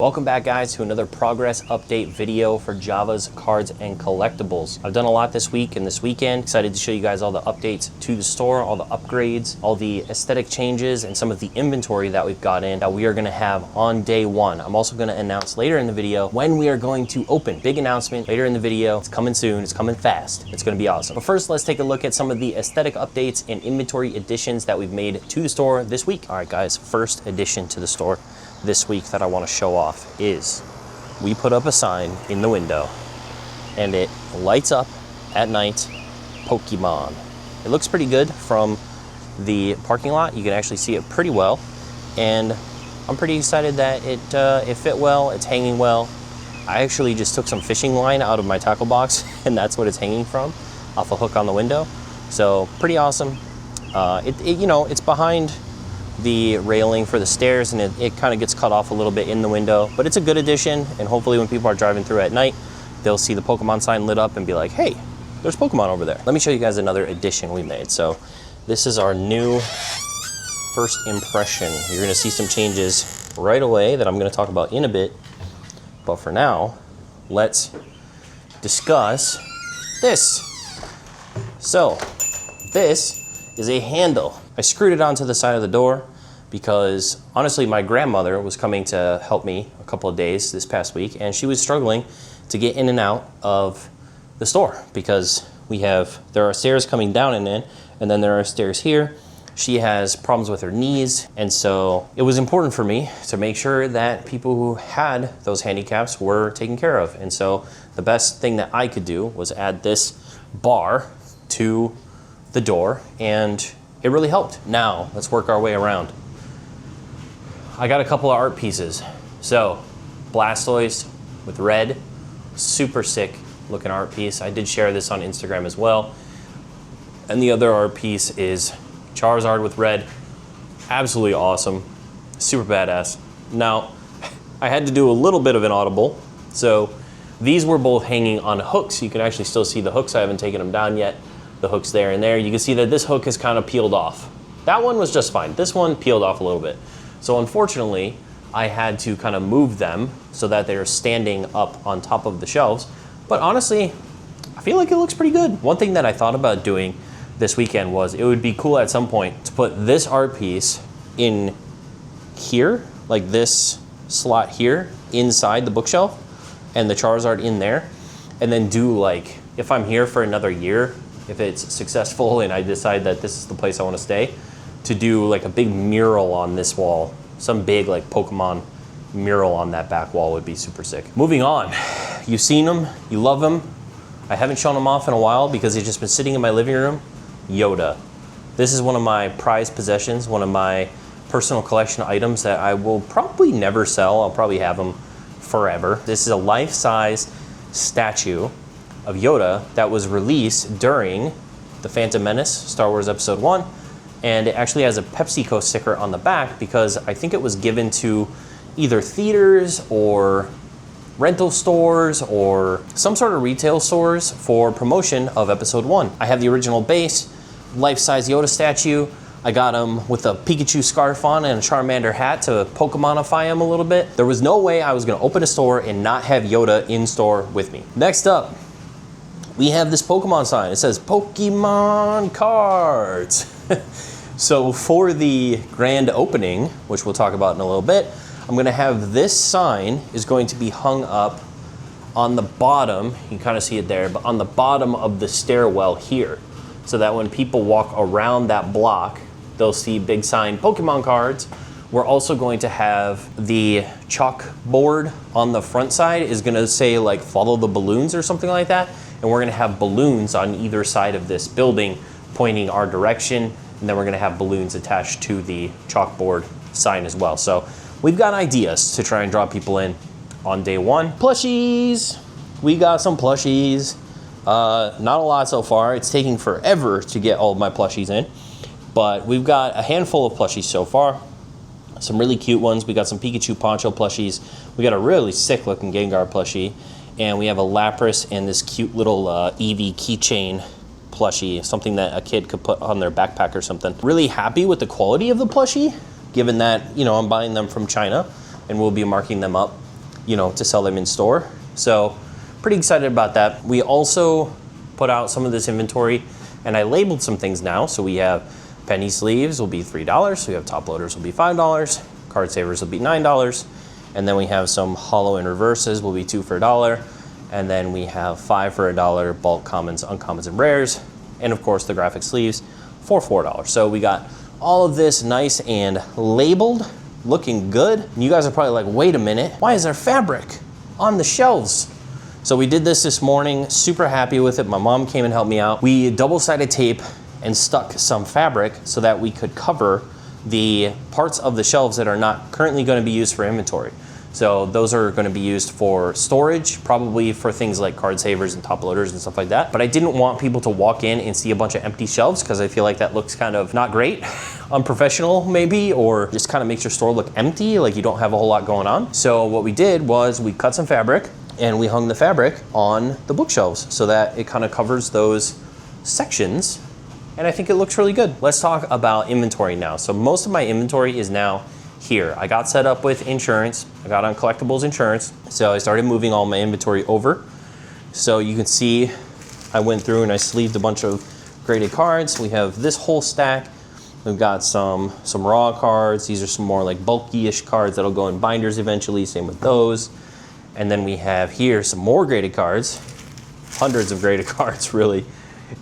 Welcome back, guys, to another progress update video for Java's cards and collectibles. I've done a lot this week and this weekend. Excited to show you guys all the updates to the store, all the upgrades, all the aesthetic changes, and some of the inventory that we've got in that we are gonna have on day one. I'm also gonna announce later in the video when we are going to open. Big announcement later in the video. It's coming soon, it's coming fast. It's gonna be awesome. But first, let's take a look at some of the aesthetic updates and inventory additions that we've made to the store this week. All right, guys, first addition to the store this week that I want to show off is we put up a sign in the window and it lights up at night, Pokemon. It looks pretty good from the parking lot. You can actually see it pretty well, and I'm pretty excited that it fit well, it's hanging well. I actually just took some fishing line out of my tackle box and that's what it's hanging from, off a hook on the window. So pretty awesome. It's behind the railing for the stairs, and it kind of gets cut off a little bit in the window, but it's a good addition, and hopefully when people are driving through at night, they'll see the Pokemon sign lit up and be like, hey, there's Pokemon over there. Let me show you guys another addition we made. So this is our new first impression. You're gonna see some changes right away that I'm gonna talk about in a bit, but for now, let's discuss this. So this is a handle. I screwed it onto the side of the door because honestly my grandmother was coming to help me a couple of days this past week, and she was struggling to get in and out of the store because there are stairs coming down and in, and then there are stairs here. She has problems with her knees, and so it was important for me to make sure that people who had those handicaps were taken care of. And so the best thing that I could do was add this bar to the door, and it really helped. Now, let's work our way around. I got a couple of art pieces. So, Blastoise with red, super sick looking art piece. I did share this on Instagram as well. And the other art piece is Charizard with red, absolutely awesome, super badass. Now, I had to do a little bit of an audible. So, these were both hanging on hooks. You can actually still see the hooks. I haven't taken them down yet. The hooks there and there. You can see that this hook is kind of peeled off. That one was just fine. This one peeled off a little bit. So unfortunately, I had to kind of move them so that they're standing up on top of the shelves. But honestly, I feel like it looks pretty good. One thing that I thought about doing this weekend was it would be cool at some point to put this art piece in here, like this slot here inside the bookshelf, and the Charizard in there, and then do, like, if I'm here for another year, if it's successful and I decide that this is the place I want to stay, to do like a big mural on this wall, some big like Pokemon mural on that back wall would be super sick. Moving on, you've seen them, you love them. I haven't shown them off in a while because they've just been sitting in my living room. Yoda. This is one of my prized possessions, one of my personal collection items that I will probably never sell. I'll probably have them forever. This is a life-size statue of Yoda that was released during The Phantom Menace, Star Wars Episode 1, and it actually has a PepsiCo sticker on the back because I think it was given to either theaters or rental stores or some sort of retail stores for promotion of Episode 1. I have the original base, life-size Yoda statue. I got him with a Pikachu scarf on and a Charmander hat to Pokemonify him a little bit. There was no way I was gonna open a store and not have Yoda in store with me. Next up, we have this Pokemon sign. It says Pokemon cards. So for the grand opening, which we'll talk about in a little bit, I'm gonna have this sign is going to be hung up on the bottom, you can kind of see it there, but on the bottom of the stairwell here. So that when people walk around that block, they'll see big sign Pokemon cards. We're also going to have the chalkboard on the front side is gonna say like follow the balloons or something like that. And we're gonna have balloons on either side of this building pointing our direction, and then we're gonna have balloons attached to the chalkboard sign as well. So we've got ideas to try and draw people in on day one. Plushies, we got some plushies. Not a lot so far. It's taking forever to get all of my plushies in, but we've got a handful of plushies so far. Some really cute ones. We got some Pikachu poncho plushies. We got a really sick looking Gengar plushie. And we have a Lapras and this cute little Eevee keychain plushie, something that a kid could put on their backpack or something. Really happy with the quality of the plushie, given that, you know, I'm buying them from China and we'll be marking them up you know, to sell them in store. So pretty excited about that. We also put out some of this inventory and I labeled some things now. So we have penny sleeves will be $3. We have top loaders will be $5. Card savers will be $9. And then we have some hollow and reverses will be 2 for $1. And then we have 5 for $1, bulk commons, uncommons, and rares. And of course the graphic sleeves for $4. So we got all of this nice and labeled, looking good. And you guys are probably like, wait a minute, why is there fabric on the shelves? So we did this morning, super happy with it. My mom came and helped me out. We double-sided tape and stuck some fabric so that we could cover the parts of the shelves that are not currently going to be used for inventory. So those are going to be used for storage, probably for things like card savers and top loaders and stuff like that. But I didn't want people to walk in and see a bunch of empty shelves because I feel like that looks kind of not great, unprofessional maybe, or just kind of makes your store look empty, like you don't have a whole lot going on. So what we did was we cut some fabric and we hung the fabric on the bookshelves so that it kind of covers those sections. And I think it looks really good. Let's talk about inventory now. So most of my inventory is now here. I got set up with insurance. I got on collectibles insurance. So I started moving all my inventory over. So you can see I went through and I sleeved a bunch of graded cards. We have this whole stack. We've got some raw cards. These are some more like bulky-ish cards that'll go in binders eventually. Same with those. And then we have here some more graded cards, hundreds of graded cards really.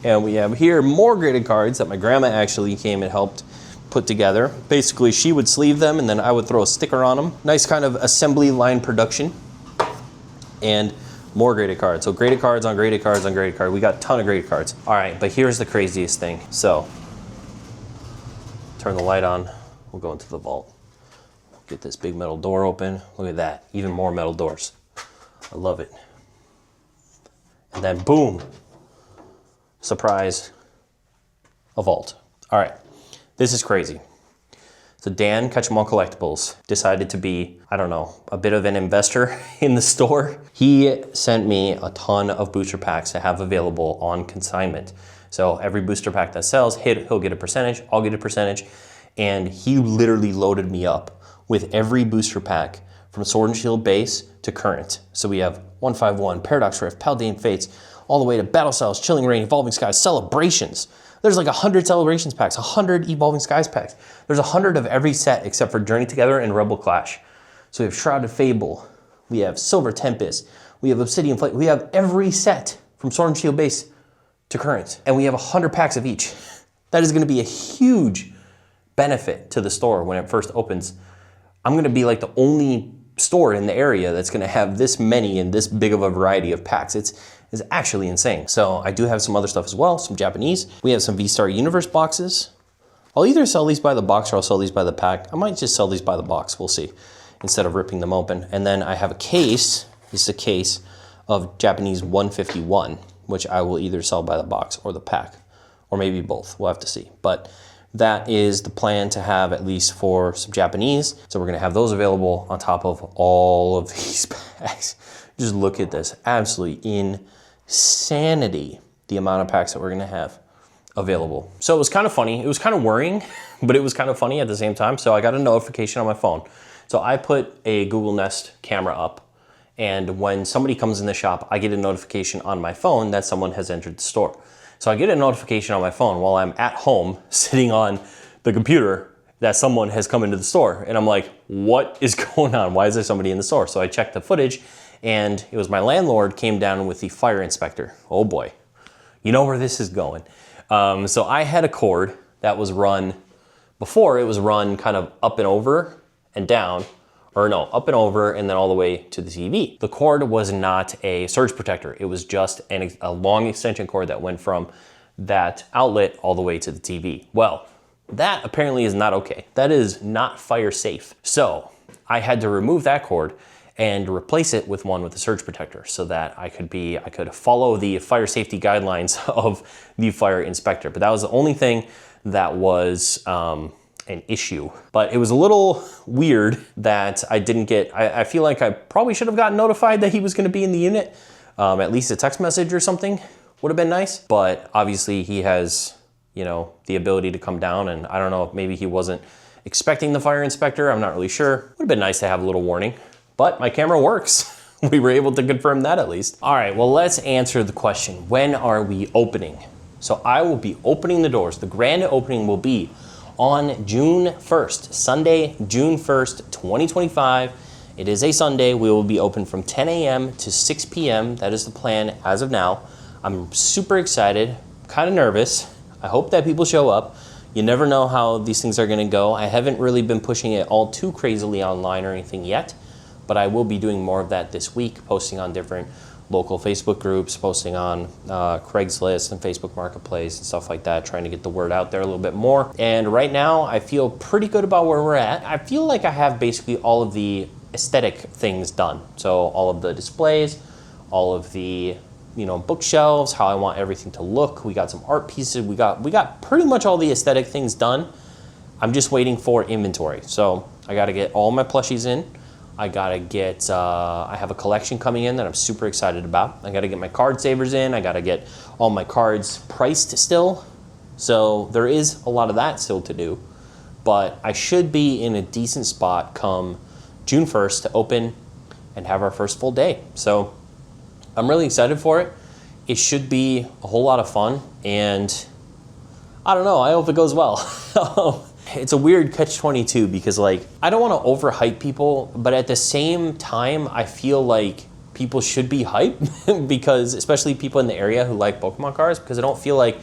And we have here more graded cards that my grandma actually came and helped put together. Basically, she would sleeve them and then I would throw a sticker on them. Nice kind of assembly line production. And more graded cards. So graded cards on graded cards on graded cards. We got a ton of graded cards. All right, but here's the craziest thing. So, turn the light on. We'll go into the vault. Get this big metal door open. Look at that, even more metal doors. I love it. And then boom, surprise, a vault. All right, this is crazy. So Dan, Catch 'em All Collectibles, decided to be, I don't know, a bit of an investor in the store. He sent me a ton of booster packs to have available on consignment. So every booster pack that sells, he'll get a percentage, I'll get a percentage. And he literally loaded me up with every booster pack from Sword and Shield base to current. So we have 151, Paradox Rift, Paldean Fates, all the way to Battle Styles, Chilling Reign, Evolving Skies, Celebrations. There's like 100 Celebrations packs, 100 Evolving Skies packs. There's 100 of every set except for Journey Together and Rebel Clash. So we have Shrouded Fable, we have Silver Tempest, we have Obsidian Flame, we have every set from Sword and Shield base to current. And we have 100 packs of each. That is gonna be a huge benefit to the store when it first opens. I'm gonna be like the only store in the area that's gonna have this many and this big of a variety of packs. It's actually insane. So I do have some other stuff as well, some Japanese. We have some V-Star Universe boxes. I'll either sell these by the box or I'll sell these by the pack. I might just sell these by the box, we'll see, instead of ripping them open. And then I have a case, this is a case of Japanese 151, which I will either sell by the box or the pack, or maybe both, we'll have to see. But that is the plan to have at least for some Japanese. So we're gonna have those available on top of all of these packs. Just look at this, absolutely insanity, the amount of packs that we're gonna have available. So it was kind of funny, it was kind of worrying, but it was kind of funny at the same time. So I got a notification on my phone. So I put a Google Nest camera up, and when somebody comes in the shop, I get a notification on my phone that someone has entered the store. So I get a notification on my phone while I'm at home sitting on the computer that someone has come into the store. And I'm like, what is going on? Why is there somebody in the store? So I checked the footage and it was my landlord came down with the fire inspector. Oh boy, you know where this is going. So I had a cord that was run, before it was run kind of up and over and down, or no, up and over and then all the way to the TV. The cord was not a surge protector. It was just a long extension cord that went from that outlet all the way to the TV. Well, that apparently is not okay. That is not fire safe. So I had to remove that cord and replace it with one with a surge protector so that I could follow the fire safety guidelines of the fire inspector. But that was the only thing that was an issue. But it was a little weird that I didn't get, I feel like I probably should have gotten notified that he was gonna be in the unit. At least a text message or something would have been nice. But obviously he has, you know, the ability to come down, and I don't know if maybe he wasn't expecting the fire inspector, I'm not really sure. Would have been nice to have a little warning. but my camera works. We were able to confirm that at least. All right, well, let's answer the question. When are we opening? So I will be opening the doors. The grand opening will be on June 1st, Sunday, June 1st, 2025. It is a Sunday. We will be open from 10 a.m. to 6 p.m. That is the plan as of now. I'm super excited, kind of nervous. I hope that people show up. You never know how these things are gonna go. I haven't really been pushing it all too crazily online or anything yet, but I will be doing more of that this week, posting on different local Facebook groups, posting on Craigslist and Facebook Marketplace and stuff like that, trying to get the word out there a little bit more. And right now, I feel pretty good about where we're at. I feel like I have basically all of the aesthetic things done. So all of the displays, all of the bookshelves, how I want everything to look. We got some art pieces. We got pretty much all the aesthetic things done. I'm just waiting for inventory. So I got to get all my plushies in. I gotta get, I have a collection coming in that I'm super excited about. I gotta get my card savers in. I gotta get all my cards priced still. So there is a lot of that still to do, but I should be in a decent spot come June 1st to open and have our first full day. So I'm really excited for it. It should be a whole lot of fun, and I don't know, I hope it goes well. It's a weird catch-22 because I don't want to overhype people, but at the same time, I feel like people should be hyped because especially people in the area who like Pokemon cards, because I don't feel like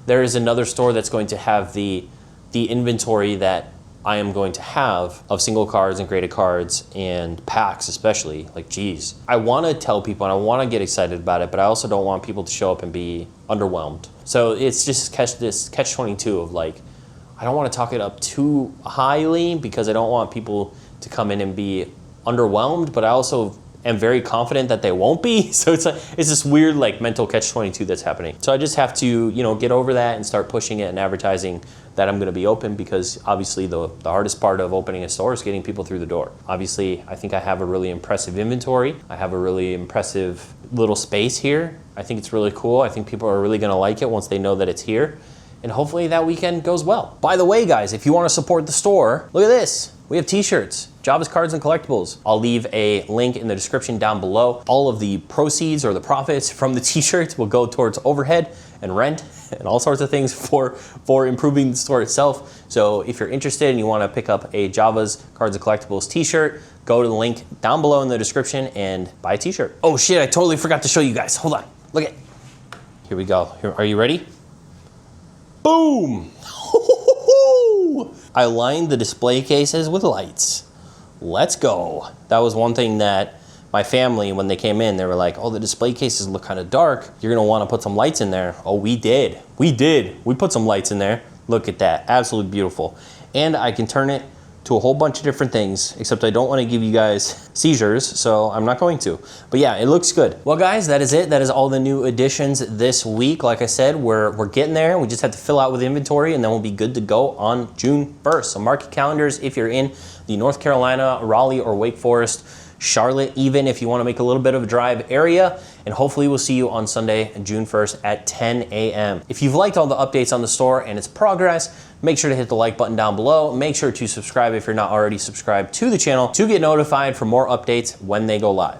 there is another store that's going to have the inventory that I am going to have of single cards and graded cards and packs especially. Geez. I want to tell people and I want to get excited about it, but I also don't want people to show up and be underwhelmed. So it's just this catch-22 of I don't want to talk it up too highly because I don't want people to come in and be underwhelmed, but I also am very confident that they won't be. So it's this weird mental catch-22 that's happening. So I just have to get over that and start pushing it and advertising that I'm going to be open, because obviously the hardest part of opening a store is getting people through the door. Obviously, I think I have a really impressive inventory. I have a really impressive little space here. I think it's really cool. I think people are really going to like it once they know that it's here. And hopefully that weekend goes well. By the way, guys, if you want to support the store, look at this. We have t-shirts, Java's Cards and Collectibles. I'll leave a link in the description down below. All of the proceeds or the profits from the t-shirts will go towards overhead and rent and all sorts of things for improving the store itself. So if you're interested and you want to pick up a Java's Cards and Collectibles t-shirt, go to the link down below in the description and buy a t-shirt. Oh shit, I totally forgot to show you guys. Hold on, look at. Here we go. Are you ready? Boom! I lined the display cases with lights. Let's go. That was one thing that my family, when they came in, they were like, oh, the display cases look kind of dark. You're gonna wanna put some lights in there. Oh, we did. We put some lights in there. Look at that, absolutely beautiful. And I can turn it to a whole bunch of different things, except I don't want to give you guys seizures, so I'm not going to. But yeah, it looks good. Well guys, that is it. That is all the new additions this week. Like I said, we're getting there. We just have to fill out with inventory and then we'll be good to go on June 1st. So mark your calendars if you're in the North Carolina, Raleigh, or Wake Forest, Charlotte, even if you want to make a little bit of a drive area. And hopefully we'll see you on Sunday, June 1st at 10 a.m. If you've liked all the updates on the store and its progress, make sure to hit the like button down below. Make sure to subscribe if you're not already subscribed to the channel to get notified for more updates when they go live.